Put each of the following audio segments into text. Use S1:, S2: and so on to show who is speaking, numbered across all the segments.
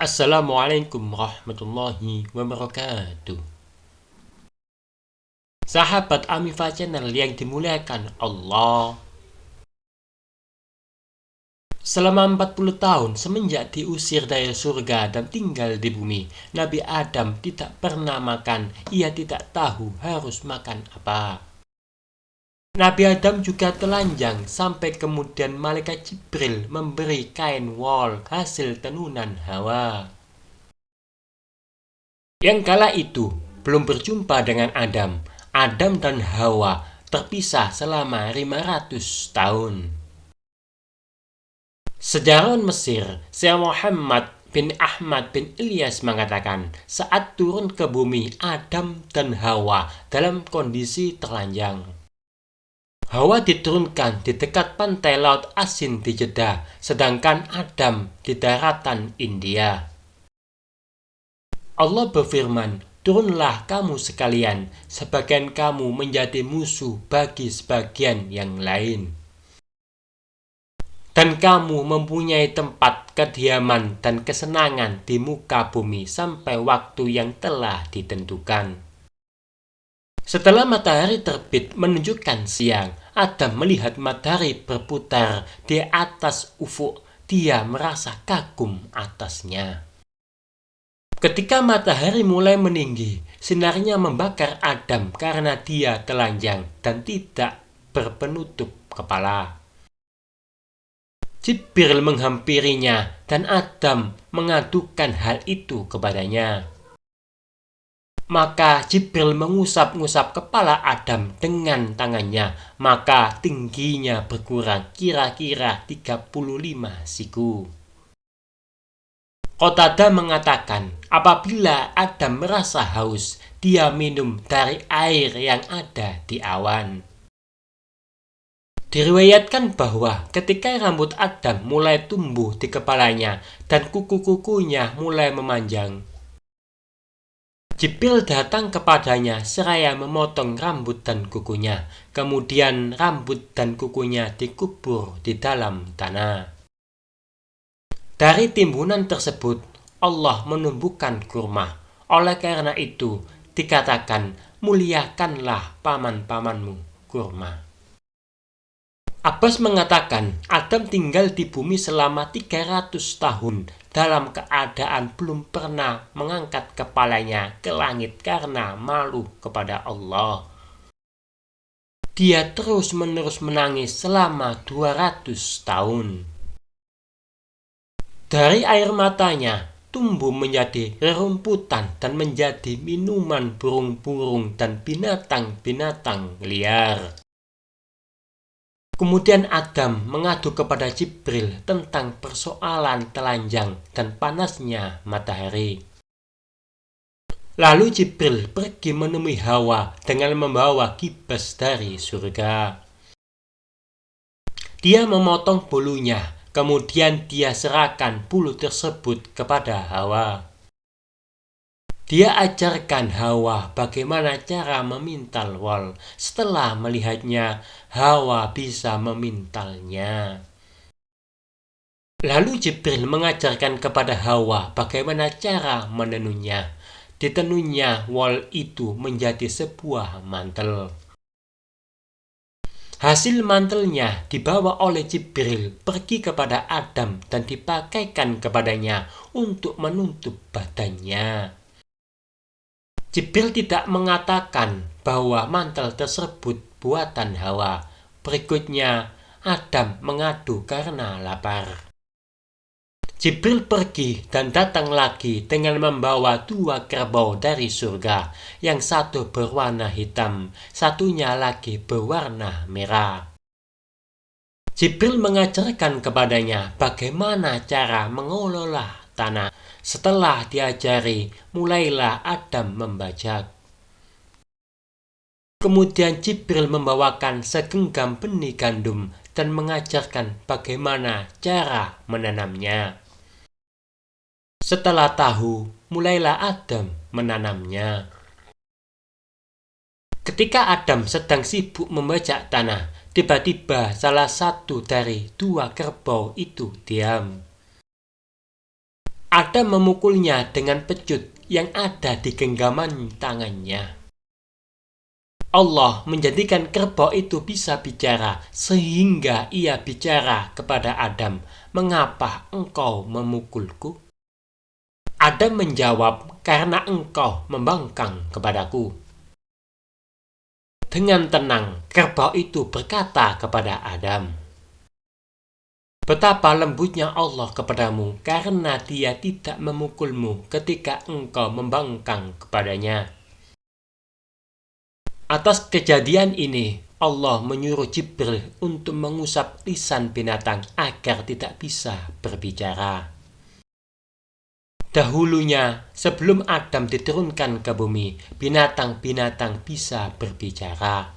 S1: Assalamualaikum warahmatullahi wabarakatuh. Sahabat Amifa Channel yang dimuliakan Allah. Selama 40 tahun semenjak diusir dari surga dan tinggal di bumi, Nabi Adam tidak pernah makan. Ia tidak tahu harus makan apa. Nabi Adam juga telanjang sampai kemudian malaikat Jibril memberi kain wol hasil tenunan Hawa. Yang kala itu belum berjumpa dengan Adam. Adam dan Hawa terpisah selama 500 tahun. Sejarawan Mesir, Syekh Muhammad bin Ahmad bin Ilyas mengatakan, saat turun ke bumi, Adam dan Hawa dalam kondisi telanjang. Hawa diturunkan di dekat pantai Laut Asin di Jeddah, sedangkan Adam di daratan India. Allah berfirman, turunlah kamu sekalian, sebagian kamu menjadi musuh bagi sebagian yang lain. Dan kamu mempunyai tempat kediaman dan kesenangan di muka bumi sampai waktu yang telah ditentukan. Setelah matahari terbit menunjukkan siang, Adam melihat matahari berputar di atas ufuk. Dia merasa kagum atasnya. Ketika matahari mulai meninggi, sinarnya membakar Adam karena dia telanjang dan tidak berpenutup kepala. Jibril menghampirinya dan Adam mengadukan hal itu kepadanya. Maka Jibril mengusap-ngusap kepala Adam dengan tangannya, maka tingginya berkurang kira-kira 35 siku. Qatadah mengatakan, apabila Adam merasa haus, dia minum dari air yang ada di awan. Diriwayatkan bahwa ketika rambut Adam mulai tumbuh di kepalanya dan kuku-kukunya mulai memanjang, Jibril datang kepadanya seraya memotong rambut dan kukunya. Kemudian rambut dan kukunya dikubur di dalam tanah. Dari timbunan tersebut, Allah menumbuhkan kurma. Oleh karena itu, dikatakan, muliakanlah paman-pamanmu kurma. Abbas mengatakan, Adam tinggal di bumi selama 300 tahun dalam keadaan belum pernah mengangkat kepalanya ke langit karena malu kepada Allah. Dia terus-menerus menangis selama 200 tahun. Dari air matanya tumbuh menjadi rerumputan dan menjadi minuman burung-burung dan binatang-binatang liar. Kemudian Adam mengadu kepada Jibril tentang persoalan telanjang dan panasnya matahari. Lalu Jibril pergi menemui Hawa dengan membawa kibas dari surga. Dia memotong bulunya, kemudian dia serahkan bulu tersebut kepada Hawa. Dia ajarkan Hawa bagaimana cara memintal wol. Setelah melihatnya, Hawa bisa memintalnya. Lalu Jibril mengajarkan kepada Hawa bagaimana cara menenunnya. Ditenunnya wol itu menjadi sebuah mantel. Hasil mantelnya dibawa oleh Jibril pergi kepada Adam dan dipakaikan kepadanya untuk menutup badannya. Jibril tidak mengatakan bahwa mantel tersebut buatan Hawa. Berikutnya, Adam mengadu karena lapar. Jibril pergi dan datang lagi dengan membawa 2 kerbau dari surga. Yang satu berwarna hitam, satunya lagi berwarna merah. Jibril mengajarkan kepadanya bagaimana cara mengelola tanah. Setelah diajari, mulailah Adam membajak. Kemudian Jibril membawakan segenggam benih gandum dan mengajarkan bagaimana cara menanamnya. Setelah tahu, mulailah Adam menanamnya. Ketika Adam sedang sibuk membajak tanah, tiba-tiba salah satu dari 2 kerbau itu diam. Adam memukulnya dengan pecut yang ada di genggaman tangannya. Allah menjadikan kerbau itu bisa bicara sehingga ia bicara kepada Adam, "Mengapa engkau memukulku?" Adam menjawab, "Karena engkau membangkang kepadaku." Dengan tenang, kerbau itu berkata kepada Adam, "Betapa lembutnya Allah kepadamu karena Dia tidak memukulmu ketika engkau membangkang kepadanya." Atas kejadian ini, Allah menyuruh Jibril untuk mengusap lisan binatang agar tidak bisa berbicara. Dahulunya, sebelum Adam diturunkan ke bumi, binatang-binatang bisa berbicara.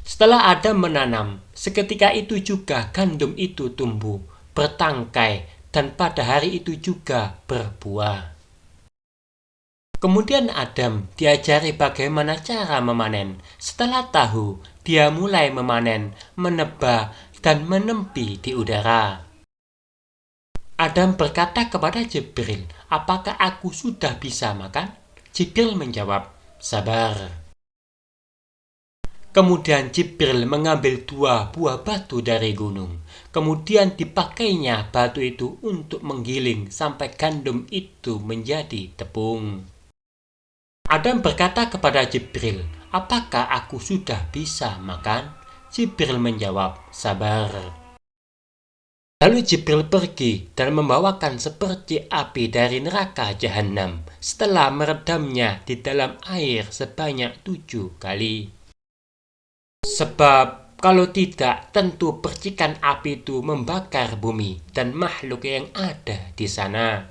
S1: Setelah Adam menanam, seketika itu juga gandum itu tumbuh, bertangkai, dan pada hari itu juga berbuah. Kemudian Adam diajari bagaimana cara memanen. Setelah tahu, dia mulai memanen, menebah, dan menempi di udara. Adam berkata kepada Jibril, "Apakah aku sudah bisa makan?" Jibril menjawab, "Sabar." Kemudian Jibril mengambil 2 buah batu dari gunung. Kemudian dipakainya batu itu untuk menggiling sampai gandum itu menjadi tepung. Adam berkata kepada Jibril, "Apakah aku sudah bisa makan?" Jibril menjawab, "Sabar." Lalu Jibril pergi dan membawakan seperti api dari neraka Jahanam setelah meredamnya di dalam air sebanyak 7 kali. Sebab kalau tidak, tentu percikan api itu membakar bumi dan makhluk yang ada di sana.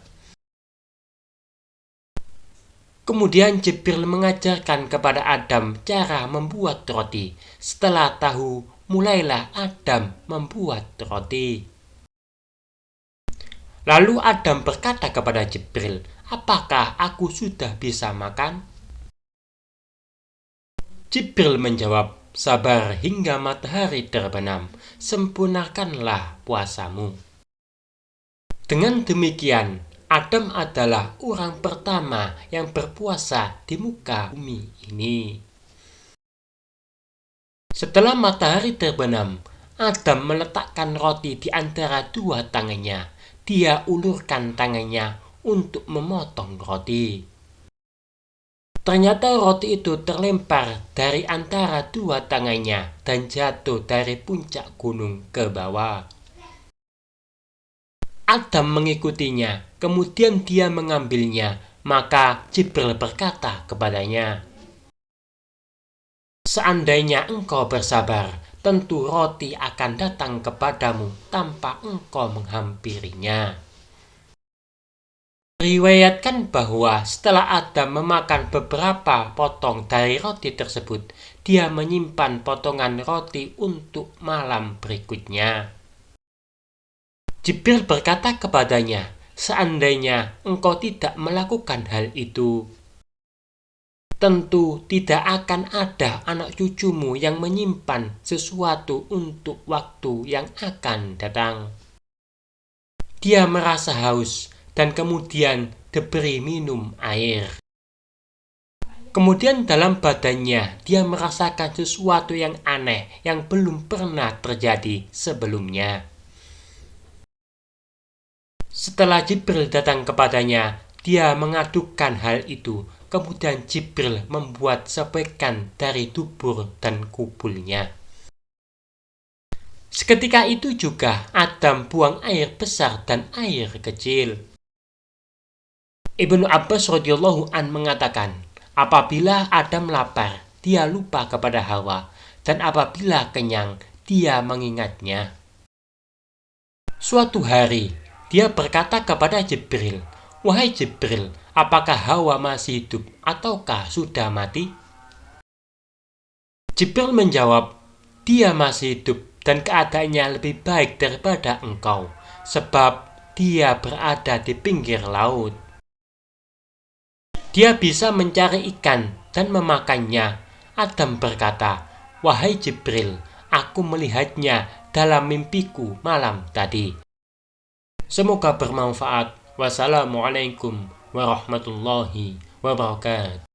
S1: Kemudian Jibril mengajarkan kepada Adam cara membuat roti. Setelah tahu, mulailah Adam membuat roti. Lalu Adam berkata kepada Jibril, "Apakah aku sudah bisa makan?" Jibril menjawab, "Sabar hingga matahari terbenam, sempurnakanlah puasamu." Dengan demikian, Adam adalah orang pertama yang berpuasa di muka bumi ini. Setelah matahari terbenam, Adam meletakkan roti di antara 2 tangannya. Dia ulurkan tangannya untuk memotong roti. Ternyata roti itu terlempar dari antara 2 tangannya dan jatuh dari puncak gunung ke bawah. Adam mengikutinya, kemudian dia mengambilnya, maka Jibril berkata kepadanya, "Seandainya engkau bersabar, tentu roti akan datang kepadamu tanpa engkau menghampirinya." Riwayatkan bahwa setelah Adam memakan beberapa potong dari roti tersebut, dia menyimpan potongan roti untuk malam berikutnya. Jibril berkata kepadanya, "Seandainya engkau tidak melakukan hal itu, tentu tidak akan ada anak cucumu yang menyimpan sesuatu untuk waktu yang akan datang." Dia merasa haus dan kemudian diberi minum air. Kemudian dalam badannya dia merasakan sesuatu yang aneh yang belum pernah terjadi sebelumnya. Setelah Jibril datang kepadanya, dia mengadukan hal itu. Kemudian Jibril membuat sepekan dari dubur dan kubulnya. Seketika itu juga Adam buang air besar dan air kecil. Ibnu Abbas radhiyallahu an mengatakan, apabila Adam lapar, dia lupa kepada Hawa, dan apabila kenyang, dia mengingatnya. Suatu hari, dia berkata kepada Jibril, "Wahai Jibril, apakah Hawa masih hidup ataukah sudah mati?" Jibril menjawab, "Dia masih hidup dan keadaannya lebih baik daripada engkau, sebab dia berada di pinggir laut. Dia bisa mencari ikan dan memakannya." Adam berkata, "Wahai Jibril, aku melihatnya dalam mimpiku malam tadi. Semoga bermanfaat. Wassalamualaikum warahmatullahi wabarakatuh.